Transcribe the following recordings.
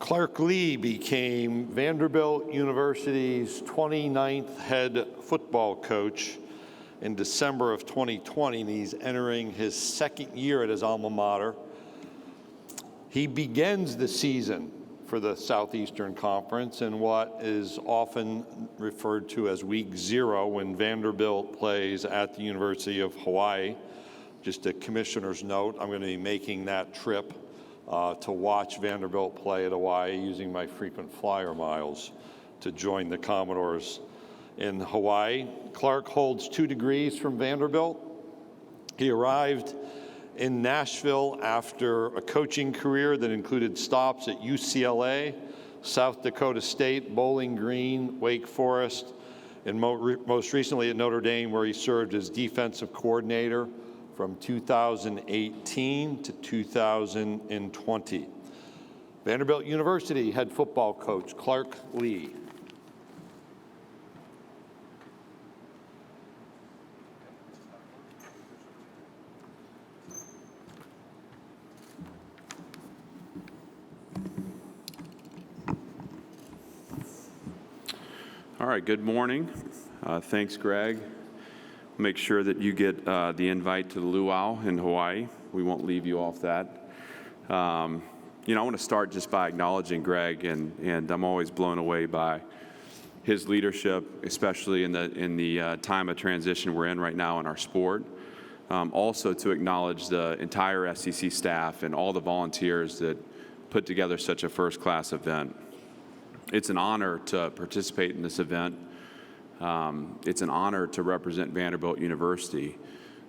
Clark Lee became Vanderbilt University's 29th head football coach in December of 2020, and he's entering his second year at his alma mater. He begins the season for the Southeastern Conference in what is often referred to as Week 0 when Vanderbilt plays at the University of Hawaii. Just a commissioner's note, I'm going to be making that trip to watch Vanderbilt play at Hawaii using my frequent flyer miles to join the Commodores in Hawaii. Clark holds 2 degrees from Vanderbilt. He arrived in Nashville after a coaching career that included stops at UCLA, South Dakota State, Bowling Green, Wake Forest, and most recently at Notre Dame, where he served as defensive coordinator from 2018 to 2020. Vanderbilt University head football coach Clark Lee. All right, good morning. Thanks, Greg. Make sure that you get the invite to the luau in Hawaii. We won't leave you off that. I want to start just by acknowledging Greg, and I'm always blown away by his leadership, especially in the time of transition we're in right now in our sport. Also to acknowledge the entire SEC staff and all the volunteers that put together such a first-class event. It's an honor to participate in this event. It's an honor to represent Vanderbilt University,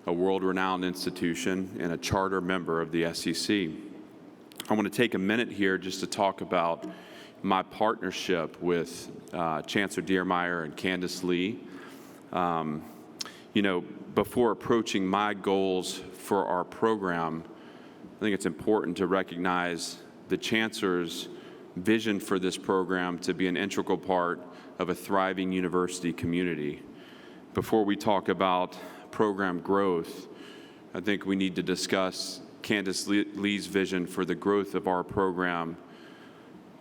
a world-renowned institution and a charter member of the SEC. I want to take a minute here just to talk about my partnership with Chancellor Diermeyer and Candace Lee. Before approaching my goals for our program, I think it's important to recognize the Chancellor's vision for this program to be an integral part of a thriving university community. Before we talk about program growth, I think we need to discuss Candace Lee's vision for the growth of our program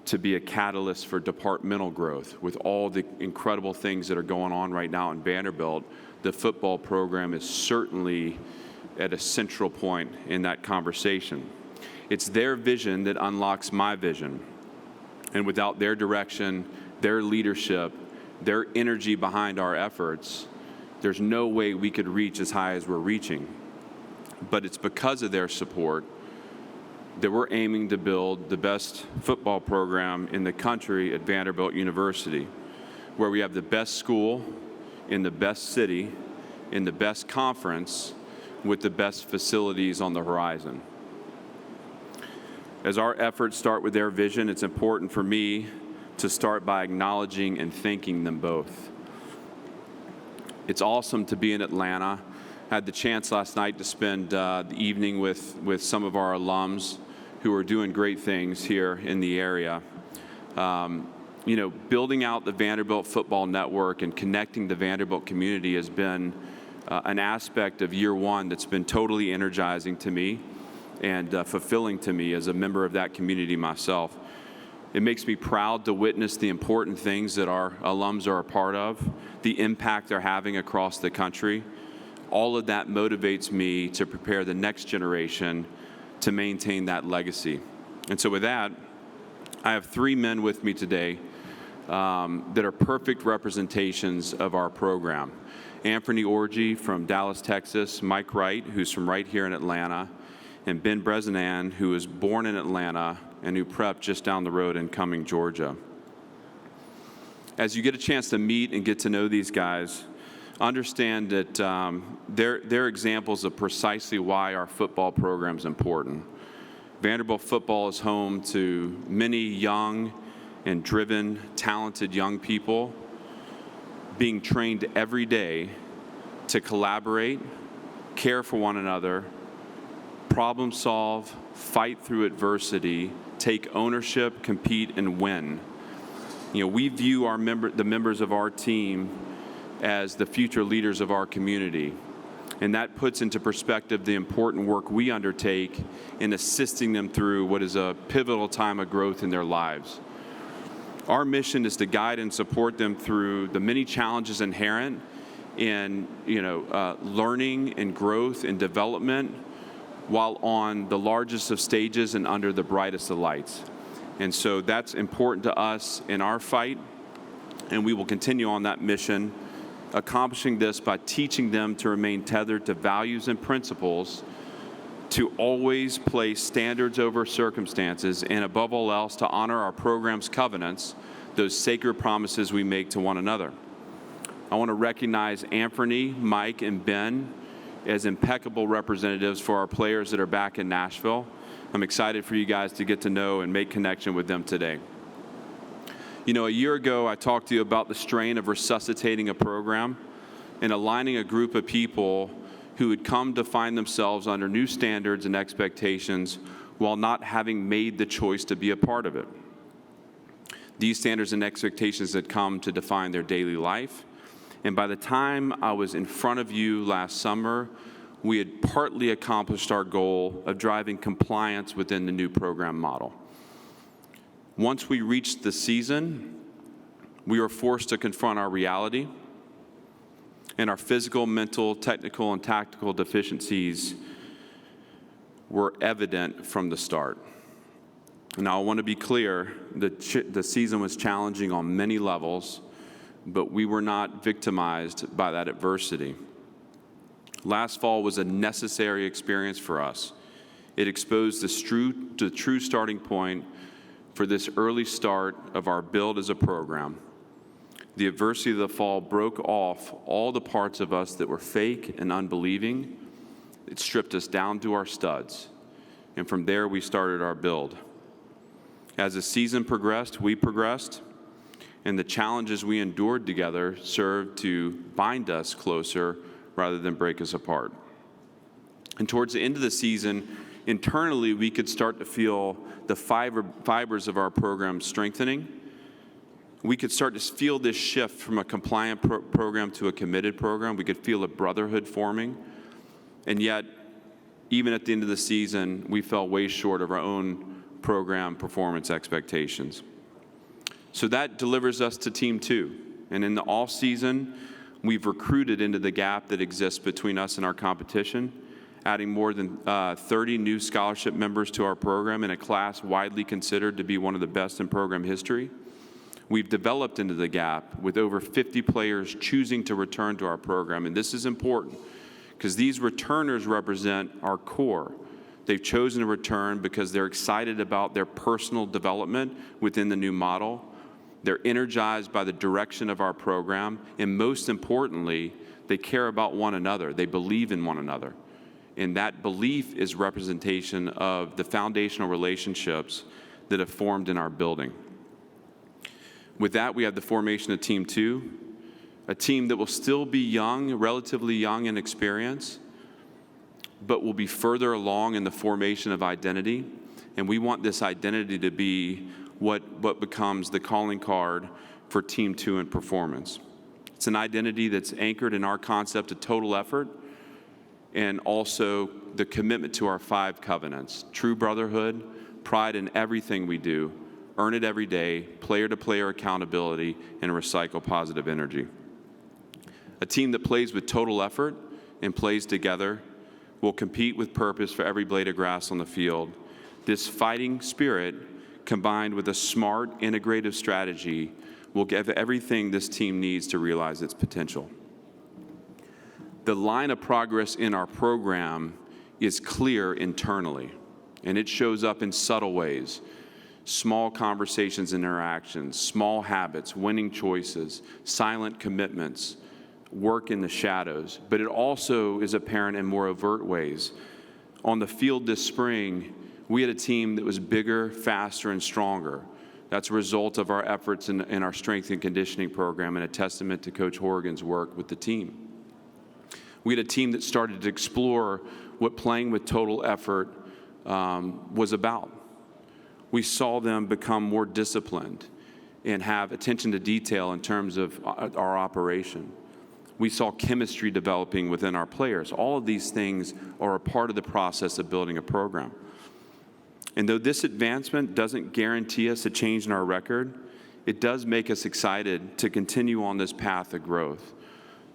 to be a catalyst for departmental growth. With all the incredible things that are going on right now in Vanderbilt, the football program is certainly at a central point in that conversation. It's their vision that unlocks my vision. And without their direction, their leadership, their energy behind our efforts, there's no way we could reach as high as we're reaching. But it's because of their support that we're aiming to build the best football program in the country at Vanderbilt University, where we have the best school in the best city, in the best conference, with the best facilities on the horizon. As our efforts start with their vision, it's important for me to start by acknowledging and thanking them both. It's awesome to be in Atlanta. I had the chance last night to spend the evening with some of our alums who are doing great things here in the area. Building out the Vanderbilt Football Network and connecting the Vanderbilt community has been an aspect of year one that's been totally energizing to me and fulfilling to me as a member of that community myself. It makes me proud to witness the important things that our alums are a part of, the impact they're having across the country. All of that motivates me to prepare the next generation to maintain that legacy. And so with that, I have 3 men with me today that are perfect representations of our program. Anthony Orji from Dallas, Texas, Mike Wright, who's from right here in Atlanta, and Ben Bresnan, who was born in Atlanta and who prepped just down the road in Cumming, Georgia. As you get a chance to meet and get to know these guys, understand that they're examples of precisely why our football program is important. Vanderbilt football is home to many young and driven, talented young people being trained every day to collaborate, care for one another, problem solve, fight through adversity, take ownership, compete, and win. We view the members of our team as the future leaders of our community. And that puts into perspective the important work we undertake in assisting them through what is a pivotal time of growth in their lives. Our mission is to guide and support them through the many challenges inherent in learning and growth and development, while on the largest of stages and under the brightest of lights. And so that's important to us in our fight, and we will continue on that mission, accomplishing this by teaching them to remain tethered to values and principles, to always place standards over circumstances, and above all else, to honor our program's covenants, those sacred promises we make to one another. I want to recognize Anthony, Mike, and Ben as impeccable representatives for our players that are back in Nashville. I'm excited for you guys to get to know and make connection with them today. You know, a year ago, I talked to you about the strain of resuscitating a program and aligning a group of people who had come to find themselves under new standards and expectations while not having made the choice to be a part of it. These standards and expectations had come to define their daily life. And by the time I was in front of you last summer, we had partly accomplished our goal of driving compliance within the new program model. Once we reached the season, we were forced to confront our reality, and our physical, mental, technical, and tactical deficiencies were evident from the start. Now, I want to be clear, the season was challenging on many levels, but we were not victimized by that adversity. Last fall was a necessary experience for us. It exposed the true starting point for this early start of our build as a program. The adversity of the fall broke off all the parts of us that were fake and unbelieving. It stripped us down to our studs. And from there, we started our build. As the season progressed, we progressed, and the challenges we endured together served to bind us closer rather than break us apart. And towards the end of the season, internally, we could start to feel the fibers of our program strengthening. We could start to feel this shift from a compliant program to a committed program. We could feel a brotherhood forming. And yet, even at the end of the season, we fell way short of our own program performance expectations. So that delivers us to Team 2. And in the off season, we've recruited into the gap that exists between us and our competition, adding more than 30 new scholarship members to our program in a class widely considered to be one of the best in program history. We've developed into the gap with over 50 players choosing to return to our program, and this is important because these returners represent our core. They've chosen to return because they're excited about their personal development within the new model. They're energized by the direction of our program, and most importantly, they care about one another. They believe in one another. And that belief is representation of the foundational relationships that have formed in our building. With that, we have the formation of Team 2, a team that will still be young, relatively young in experience, but will be further along in the formation of identity. And we want this identity to be what becomes the calling card for Team 2 in performance. It's an identity that's anchored in our concept of total effort, and also the commitment to our 5 covenants: true brotherhood, pride in everything we do, earn it every day, player-to-player accountability, and recycle positive energy. A team that plays with total effort and plays together will compete with purpose for every blade of grass on the field. This fighting spirit, combined with a smart, integrative strategy, will give everything this team needs to realize its potential. The line of progress in our program is clear internally, and it shows up in subtle ways. Small conversations and interactions, small habits, winning choices, silent commitments, work in the shadows, but it also is apparent in more overt ways. On the field this spring, we had a team that was bigger, faster, and stronger. That's a result of our efforts in our strength and conditioning program and a testament to Coach Horrigan's work with the team. We had a team that started to explore what playing with total effort was about. We saw them become more disciplined and have attention to detail in terms of our operation. We saw chemistry developing within our players. All of these things are a part of the process of building a program. And though this advancement doesn't guarantee us a change in our record, it does make us excited to continue on this path of growth,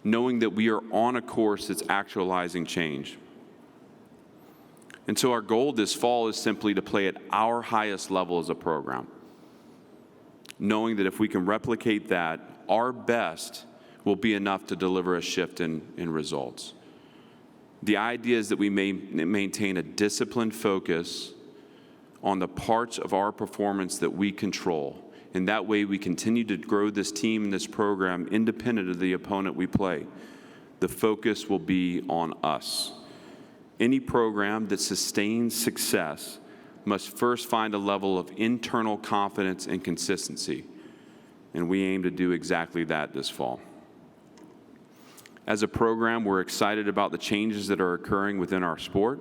knowing that we are on a course that's actualizing change. And so our goal this fall is simply to play at our highest level as a program, knowing that if we can replicate that, our best will be enough to deliver a shift in results. The idea is that we may maintain a disciplined focus on the parts of our performance that we control. And that way we continue to grow this team and this program independent of the opponent we play. The focus will be on us. Any program that sustains success must first find a level of internal confidence and consistency. And we aim to do exactly that this fall. As a program, we're excited about the changes that are occurring within our sport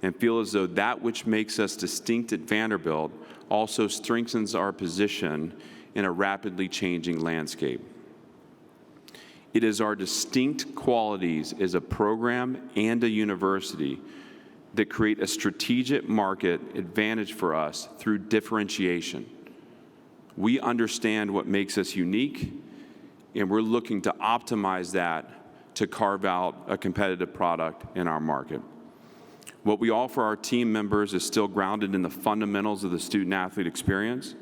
and feel as though that which makes us distinct at Vanderbilt also strengthens our position in a rapidly changing landscape. It is our distinct qualities as a program and a university that create a strategic market advantage for us through differentiation. We understand what makes us unique, and we're looking to optimize that to carve out a competitive product in our market. What we offer our team members is still grounded in the fundamentals of the student-athlete experience,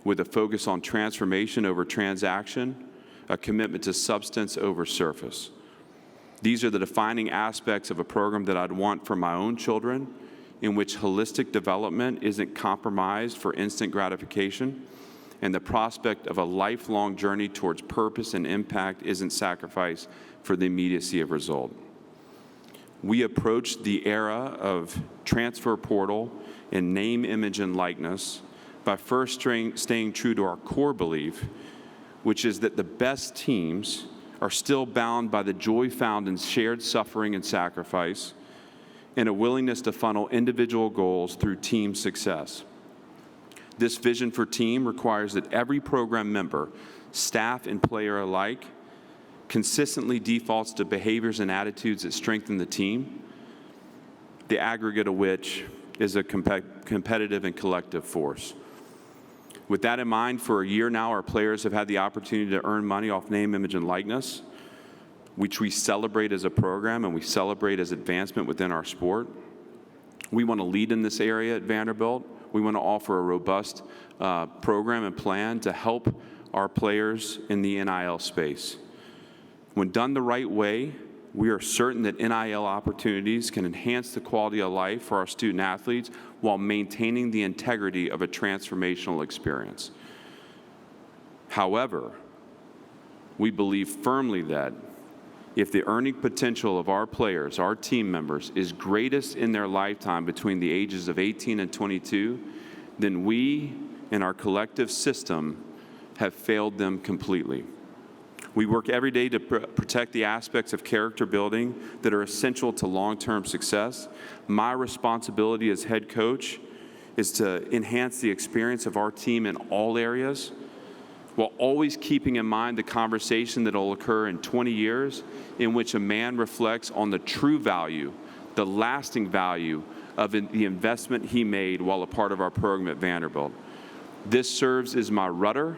with a focus on transformation over transaction, a commitment to substance over surface. These are the defining aspects of a program that I'd want for my own children, in which holistic development isn't compromised for instant gratification, and the prospect of a lifelong journey towards purpose and impact isn't sacrificed for the immediacy of result. We approach the era of transfer portal and name, image, and likeness by first staying true to our core belief, which is that the best teams are still bound by the joy found in shared suffering and sacrifice, and a willingness to funnel individual goals through team success. This vision for team requires that every program member, staff and player alike, consistently defaults to behaviors and attitudes that strengthen the team, the aggregate of which is a competitive and collective force. With that in mind, for a year now, our players have had the opportunity to earn money off name, image, and likeness, which we celebrate as a program and we celebrate as advancement within our sport. We want to lead in this area at Vanderbilt. We want to offer a robust program and plan to help our players in the NIL space. When done the right way, we are certain that NIL opportunities can enhance the quality of life for our student athletes while maintaining the integrity of a transformational experience. However, we believe firmly that if the earning potential of our players, our team members, is greatest in their lifetime between the ages of 18 and 22, then we and our collective system have failed them completely. We work every day to protect the aspects of character building that are essential to long-term success. My responsibility as head coach is to enhance the experience of our team in all areas, while always keeping in mind the conversation that will occur in 20 years in which a man reflects on the true value, the lasting value of the investment he made while a part of our program at Vanderbilt. This serves as my rudder.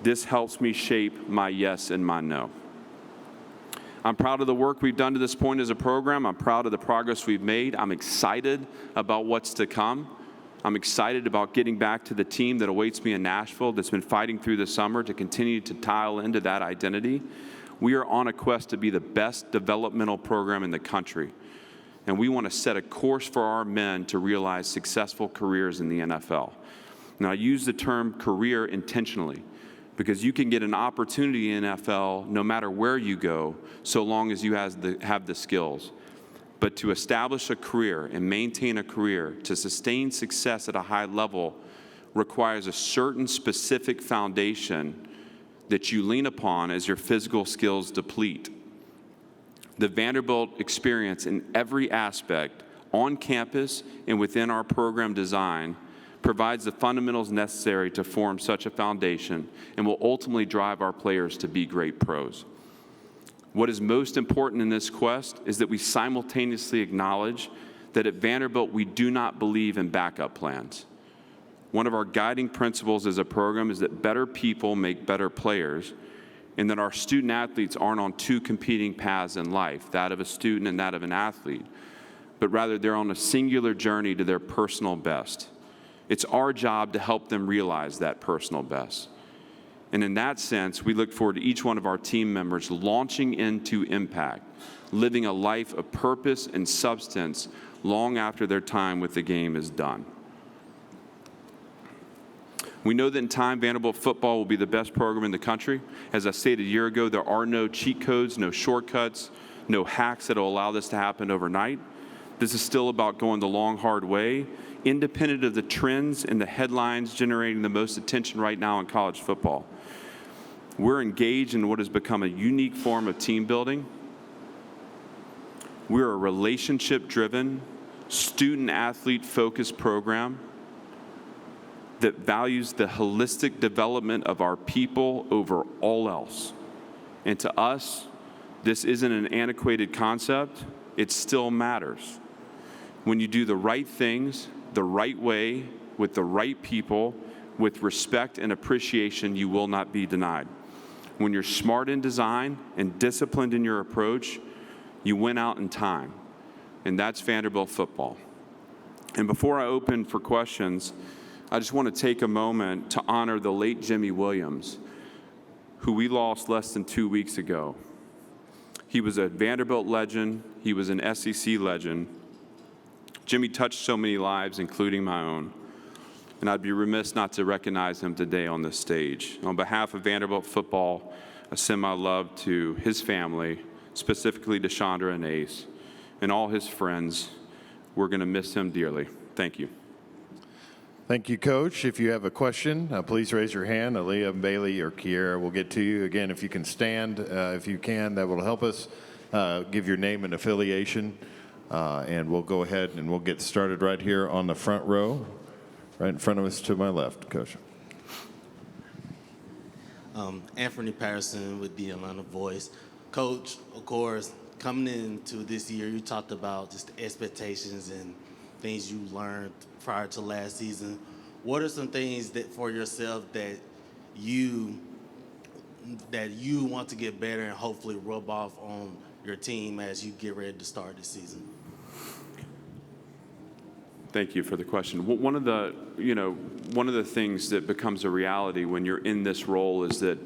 This helps me shape my yes and my no. I'm proud of the work we've done to this point as a program. I'm proud of the progress we've made. I'm excited about what's to come. I'm excited about getting back to the team that awaits me in Nashville that's been fighting through the summer to continue to tile into that identity. We are on a quest to be the best developmental program in the country. And we want to set a course for our men to realize successful careers in the NFL. Now, I use the term career intentionally, because you can get an opportunity in NFL no matter where you go, so long as you have the skills. But to establish a career and maintain a career, to sustain success at a high level, requires a certain specific foundation that you lean upon as your physical skills deplete. The Vanderbilt experience in every aspect, on campus and within our program design, provides the fundamentals necessary to form such a foundation and will ultimately drive our players to be great pros. What is most important in this quest is that we simultaneously acknowledge that at Vanderbilt we do not believe in backup plans. One of our guiding principles as a program is that better people make better players, and that our student athletes aren't on two competing paths in life, that of a student and that of an athlete, but rather they're on a singular journey to their personal best. It's our job to help them realize that personal best. And in that sense, we look forward to each one of our team members launching into impact, living a life of purpose and substance long after their time with the game is done. We know that in time, Vanderbilt football will be the best program in the country. As I stated a year ago, there are no cheat codes, no shortcuts, no hacks that will allow this to happen overnight. This is still about going the long, hard way, independent of the trends and the headlines generating the most attention right now in college football. We're engaged in what has become a unique form of team building. We're a relationship-driven, student-athlete-focused program that values the holistic development of our people over all else. And to us, this isn't an antiquated concept. It still matters. When you do the right things, the right way, with the right people, with respect and appreciation, you will not be denied. When you're smart in design and disciplined in your approach, you win out in time. And that's Vanderbilt football. And before I open for questions, I just want to take a moment to honor the late Jimmy Williams, who we lost less than 2 weeks ago. He was a Vanderbilt legend. He was an SEC legend. Jimmy touched so many lives, including my own, and I'd be remiss not to recognize him today on this stage. On behalf of Vanderbilt football, I send my love to his family, specifically to Chandra and Ace, and all his friends. We're going to miss him dearly. Thank you. Thank you, Coach. If you have a question, please raise your hand. Aaliyah, Bailey, or Kiera will get to you. Again, if you can stand, if you can, that will help us. Give your name and affiliation, and we'll go ahead and we'll get started right here on the front row, right in front of us to my left, Coach. Anthony Patterson with the Atlanta Voice. Coach, of course, coming into this year, you talked about just the expectations and things you learned prior to last season. What are some things that for yourself that you want to get better and hopefully rub off on your team as you get ready to start this season? Thank you for the question. One of the things that becomes a reality when you're in this role is that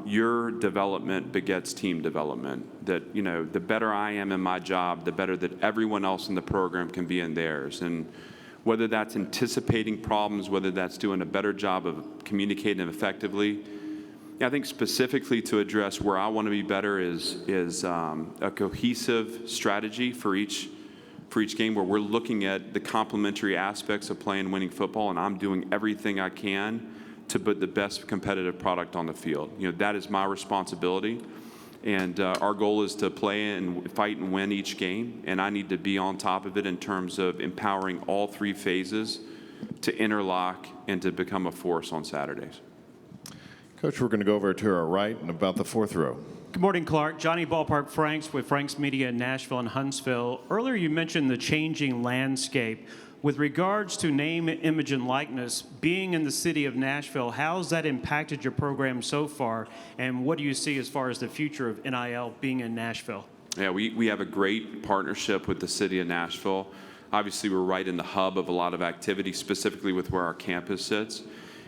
your development begets team development. That, the better I am in my job, the better that everyone else in the program can be in theirs. And whether that's anticipating problems, whether that's doing a better job of communicating effectively, I think specifically to address where I want to be better is a cohesive strategy for each game, where we're looking at the complementary aspects of playing winning football, and I'm doing everything I can to put the best competitive product on the field. That is my responsibility, and our goal is to play and fight and win each game, and I need to be on top of it in terms of empowering all three phases to interlock and to become a force on Saturdays. Coach, we're going to go over to our right and about the fourth row. Good morning, Clark. Johnny Ballpark Franks with Franks Media in Nashville and Huntsville. Earlier you mentioned the changing landscape. With regards to name, image, and likeness, being in the city of Nashville, how's that impacted your program so far, and what do you see as far as the future of NIL being in Nashville? Yeah, we have a great partnership with the city of Nashville. Obviously, we're right in the hub of a lot of activity, specifically with where our campus sits.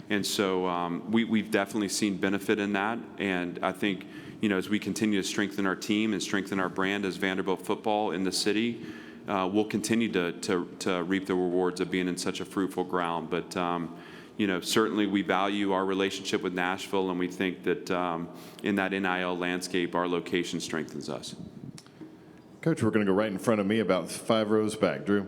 And so we've definitely seen benefit in that. And I think, as we continue to strengthen our team and strengthen our brand as Vanderbilt football in the city, we'll continue to reap the rewards of being in such a fruitful ground. But, certainly we value our relationship with Nashville, and we think that in that NIL landscape, our location strengthens us. Coach, we're going to go right in front of me about 5 rows back. Drew?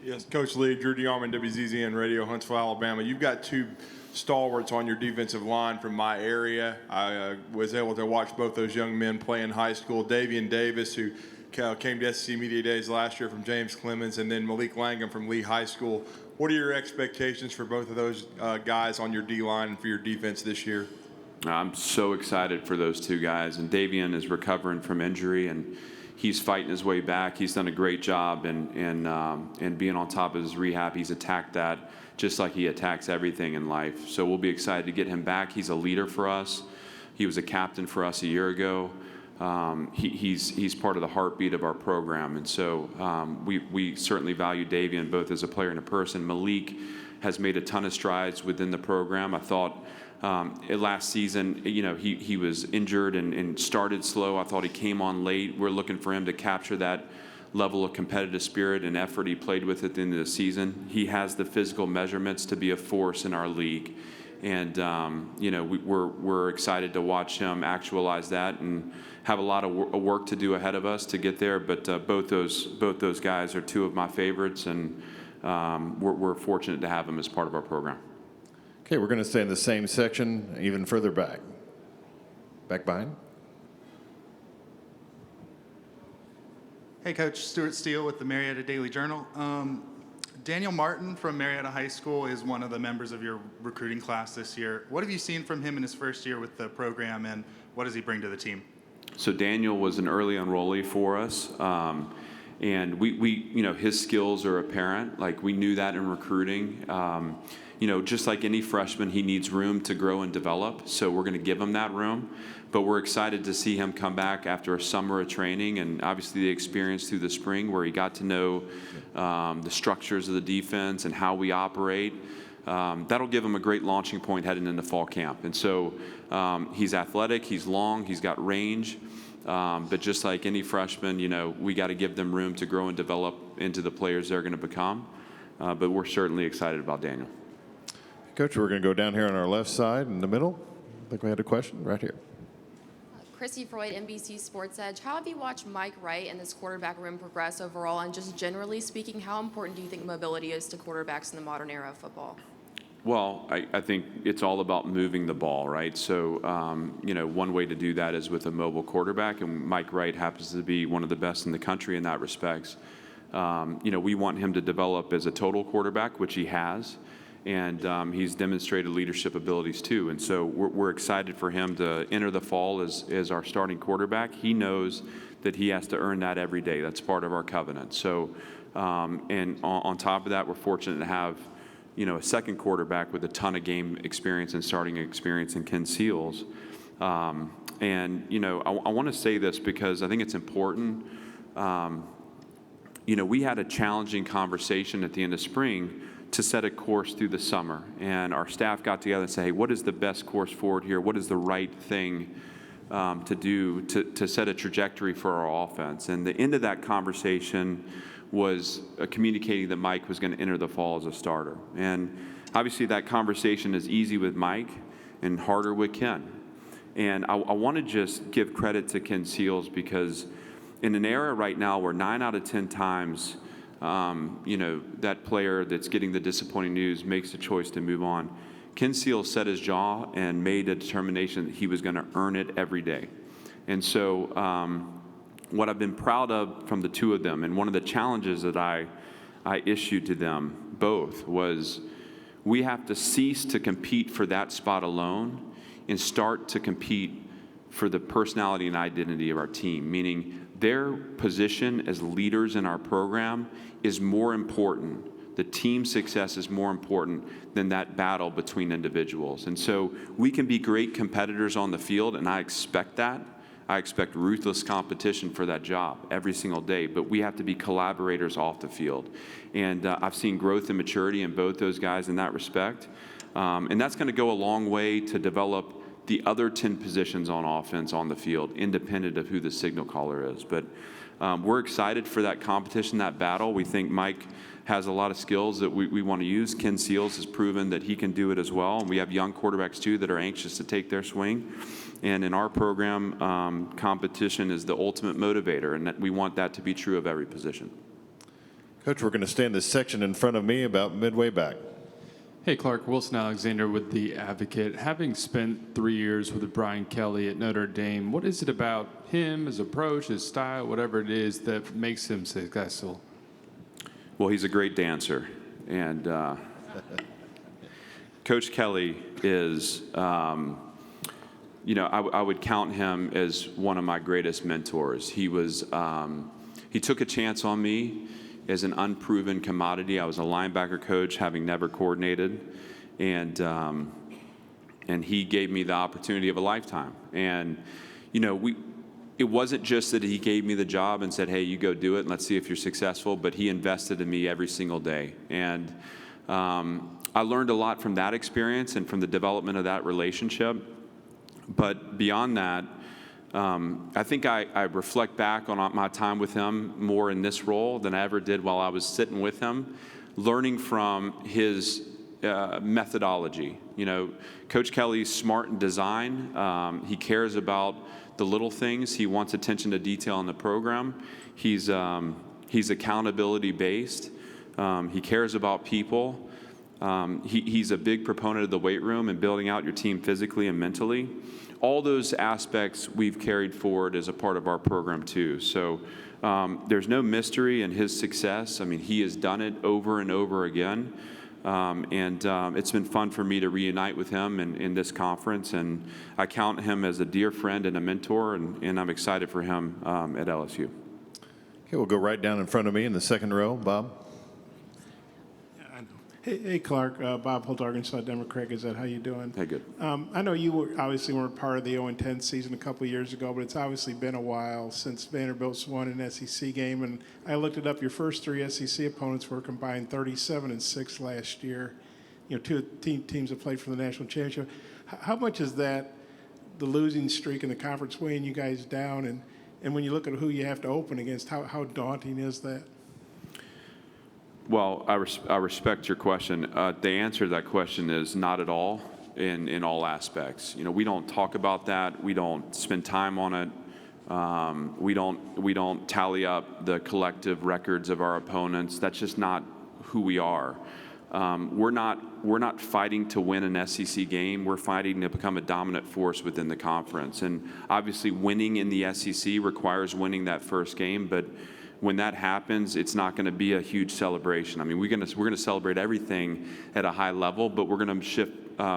Yes, Coach Lee, Drew DeArmond, WZZN Radio, Huntsville, Alabama. You've got 2 stalwarts on your defensive line from my area. I was able to watch both those young men play in high school. Davian Davis, who came to SEC Media Days last year from James Clemens, and then Malik Langham from Lee High School. What are your expectations for both of those guys on your D-line and for your defense this year? I'm so excited for those two guys. And Davian is recovering from injury, and he's fighting his way back. He's done a great job in being on top of his rehab. He's attacked that just like he attacks everything in life. So we'll be excited to get him back. He's a leader for us. He was a captain for us a year ago. He's part of the heartbeat of our program. And so we certainly value Davian both as a player and a person. Malik has made a ton of strides within the program. I thought last season, he was injured and started slow. I thought he came on late. We're looking for him to capture that level of competitive spirit and effort he played with at the end of the season. He has the physical measurements to be a force in our league. And, we're excited to watch him actualize that and have a lot of work to do ahead of us to get there. But both those guys are two of my favorites, and we're fortunate to have them as part of our program. Okay, we're going to stay in the same section, even further back. Back behind. Hey, Coach. Stuart Steele with the Marietta Daily Journal. Daniel Martin from Marietta High School is one of the members of your recruiting class this year. What have you seen from him in his first year with the program, and what does he bring to the team? So Daniel was an early enrollee for us, and we his skills are apparent. Like, we knew that in recruiting. Just like any freshman, he needs room to grow and develop. So we're going to give him that room. But we're excited to see him come back after a summer of training, and obviously the experience through the spring where he got to know the structures of the defense and how we operate. That'll give him a great launching point heading into fall camp. And so he's athletic, he's long, he's got range. But just like any freshman, we got to give them room to grow and develop into the players they're going to become. But we're certainly excited about Daniel. Coach, we're going to go down here on our left side in the middle. I think we had a question right here. Chrissy Freud, NBC Sports Edge. How have you watched Mike Wright and this quarterback room progress overall? And just generally speaking, how important do you think mobility is to quarterbacks in the modern era of football? Well, I think it's all about moving the ball, right? So, one way to do that is with a mobile quarterback, and Mike Wright happens to be one of the best in the country in that respect. We want him to develop as a total quarterback, which he has. And he's demonstrated leadership abilities too. And so we're excited for him to enter the fall as our starting quarterback. He knows that he has to earn that every day. That's part of our covenant. So, and on top of that, we're fortunate to have, a second quarterback with a ton of game experience and starting experience in Ken Seals. I want to say this because I think it's important. We had a challenging conversation at the end of spring to set a course through the summer. And our staff got together and said, hey, what is the best course forward here? What is the right thing to do to set a trajectory for our offense? And the end of that conversation was communicating that Mike was going to enter the fall as a starter. And obviously that conversation is easy with Mike and harder with Ken. And I want to just give credit to Ken Seals, because in an era right now where 9 out of 10 times that player that's getting the disappointing news makes the choice to move on, Ken Seals set his jaw and made a determination that he was going to earn it every day. And so what I've been proud of from the two of them, and one of the challenges that I issued to them both, was we have to cease to compete for that spot alone and start to compete for the personality and identity of our team, meaning their position as leaders in our program is more important. The team success is more important than that battle between individuals. And so we can be great competitors on the field, and I expect that. I expect ruthless competition for that job every single day, but we have to be collaborators off the field. And I've seen growth and maturity in both those guys in that respect. And that's going to go a long way to develop the other 10 positions on offense on the field, independent of who the signal caller is. But we're excited for that competition, that battle. We think Mike has a lot of skills that we want to use. Ken Seals has proven that he can do it as well. And we have young quarterbacks, too, that are anxious to take their swing. And in our program, competition is the ultimate motivator, and that we want that to be true of every position. Coach, we're going to stay in this section in front of me about midway back. Hey, Clark, Wilson Alexander with The Advocate. Having spent 3 years with Brian Kelly at Notre Dame, what is it about him, his approach, his style, whatever it is, that makes him successful? Well, he's a great dancer. And Coach Kelly is I would count him as one of my greatest mentors. He took a chance on me as an unproven commodity. I was a linebacker coach, having never coordinated, and he gave me the opportunity of a lifetime. And it wasn't just that he gave me the job and said, "Hey, you go do it, and let's see if you're successful." But he invested in me every single day, and I learned a lot from that experience and from the development of that relationship. But beyond that, I think I reflect back on my time with him more in this role than I ever did while I was sitting with him, learning from his methodology. Coach Kelly's smart in design. He cares about the little things. He wants attention to detail in the program. He's accountability based. He cares about people. He's a big proponent of the weight room and building out your team physically and mentally. All those aspects we've carried forward as a part of our program too. So there's no mystery in his success. I mean, he has done it over and over again. And it's been fun for me to reunite with him in this conference. And I count him as a dear friend and a mentor, and I'm excited for him at LSU. Okay, we'll go right down in front of me in the second row. Bob? Hey, Clark. Bob Holt, Arkansas Democrat Gazette. How you doing? Hey, good. I know you obviously weren't part of the 0-10 season a couple of years ago, but it's obviously been a while since Vanderbilt's won an SEC game. And I looked it up. Your first three SEC opponents were combined 37-6 last year. Two teams that played for the national championship. How much is that, the losing streak in the conference, weighing you guys down? And when you look at who you have to open against, how daunting is that? Well, I respect your question. The answer to that question is not at all in all aspects. We don't talk about that. We don't spend time on it. We don't tally up the collective records of our opponents. That's just not who we are. We're not fighting to win an SEC game. We're fighting to become a dominant force within the conference. And obviously, winning in the SEC requires winning that first game, but when that happens, it's not going to be a huge celebration. I mean, we're going to celebrate everything at a high level, but we're going to shift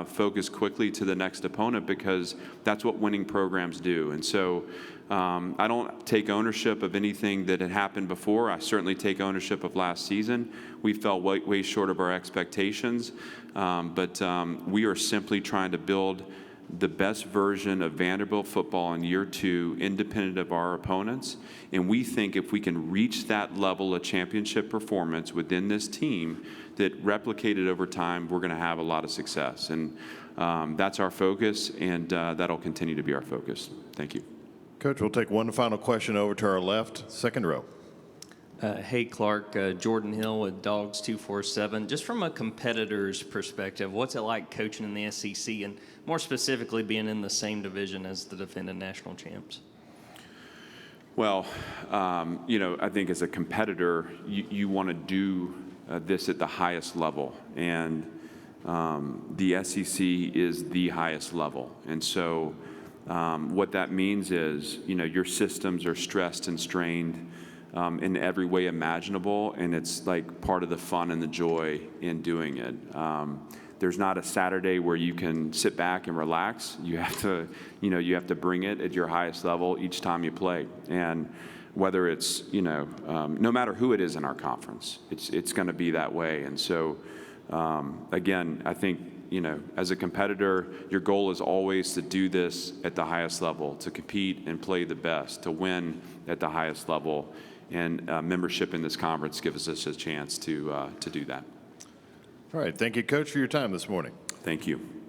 focus quickly to the next opponent because that's what winning programs do. And so I don't take ownership of anything that had happened before. I certainly take ownership of last season. We fell way short of our expectations, but we are simply trying to build the best version of Vanderbilt football in year two, independent of our opponents. And we think if we can reach that level of championship performance within this team that replicated over time, we're going to have a lot of success. And that's our focus, and that'll continue to be our focus. Thank you. Coach, we'll take one final question over to our left, second row. Hey, Clark. Jordan Hill with Dogs 247. Just from a competitor's perspective, what's it like coaching in the SEC and more specifically being in the same division as the defending national champs? Well, I think as a competitor, you want to do this at the highest level. And the SEC is the highest level. And so what that means is, your systems are stressed and strained in every way imaginable, and it's like part of the fun and the joy in doing it. There's not a Saturday where you can sit back and relax. You have to bring it at your highest level each time you play. And whether it's, no matter who it is in our conference, it's going to be that way. And so, again, I think, as a competitor, your goal is always to do this at the highest level, to compete and play the best, to win at the highest level. And membership in this conference gives us a chance to do that. All right. Thank you, Coach, for your time this morning. Thank you.